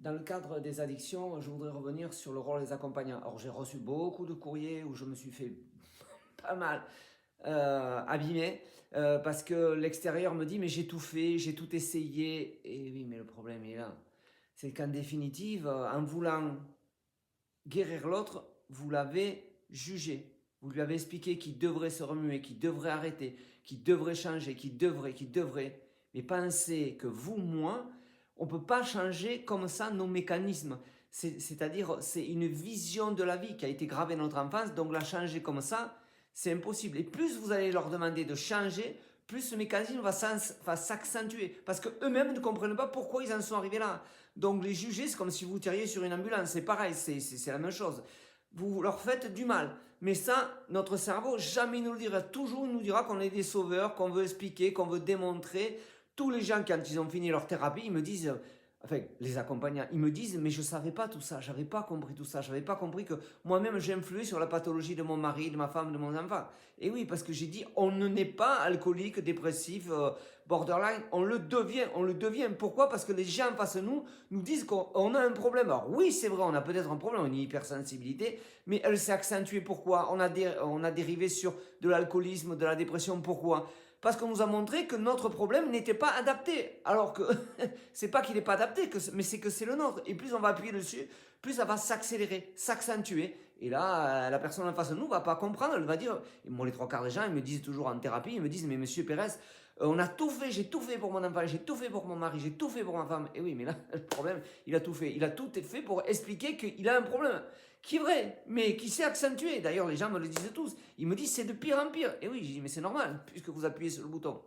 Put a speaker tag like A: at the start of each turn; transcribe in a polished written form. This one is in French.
A: Dans le cadre des addictions, je voudrais revenir sur le rôle des accompagnants. Alors, j'ai reçu beaucoup de courriers où je me suis fait pas mal abîmer parce que l'extérieur me dit mais j'ai tout fait, j'ai tout essayé. Et oui, mais le problème est là. C'est qu'en définitive, en voulant guérir l'autre, vous l'avez jugé. Vous lui avez expliqué qu'il devrait se remuer, qu'il devrait arrêter, qu'il devrait changer, qu'il devrait. Mais pensez que vous, moi, on ne peut pas changer comme ça nos mécanismes. C'est-à-dire, c'est une vision de la vie qui a été gravée dans notre enfance, donc la changer comme ça, c'est impossible. Et plus vous allez leur demander de changer, plus ce mécanisme va s'accentuer. Parce qu'eux-mêmes ne comprennent pas pourquoi ils en sont arrivés là. Donc les juger, c'est comme si vous tiriez sur une ambulance. C'est pareil, c'est la même chose. Vous leur faites du mal. Mais ça, notre cerveau, jamais il nous le dira. Toujours, il nous dira qu'on est des sauveurs, qu'on veut expliquer, qu'on veut démontrer. Tous les gens, quand ils ont fini leur thérapie, ils me disent, enfin, les accompagnants, ils me disent, mais je ne savais pas tout ça, j'avais pas compris tout ça, j'avais pas compris que moi-même j'ai influé sur la pathologie de mon mari, de ma femme, de mon enfant. Et oui, parce que j'ai dit, on ne n'est pas alcoolique, dépressif, borderline, on le devient. Pourquoi? Parce que les gens en face de nous disent qu'on a un problème. Alors oui, c'est vrai, on a peut-être un problème, une hypersensibilité, mais elle s'est accentuée. Pourquoi? On a dérivé sur de l'alcoolisme, de la dépression. Pourquoi? Parce qu'on nous a montré que notre problème n'était pas adapté. Alors que c'est pas qu'il n'est pas adapté, mais c'est que c'est le nôtre. Et plus on va appuyer dessus, plus ça va s'accélérer, s'accentuer. Et là, la personne en face de nous va pas comprendre. Elle va dire, et moi les trois quarts des gens, ils me disent toujours en thérapie, ils me disent, mais monsieur Pérez, on a tout fait, j'ai tout fait pour mon enfant, j'ai tout fait pour mon mari, j'ai tout fait pour ma femme. Et oui, mais là, le problème, il a tout fait. Il a tout fait pour expliquer qu'il a un problème qui est vrai, mais qui s'est accentué. D'ailleurs, les gens me le disent tous. Ils me disent c'est de pire en pire. Et oui, je dis mais c'est normal, puisque vous appuyez sur le bouton.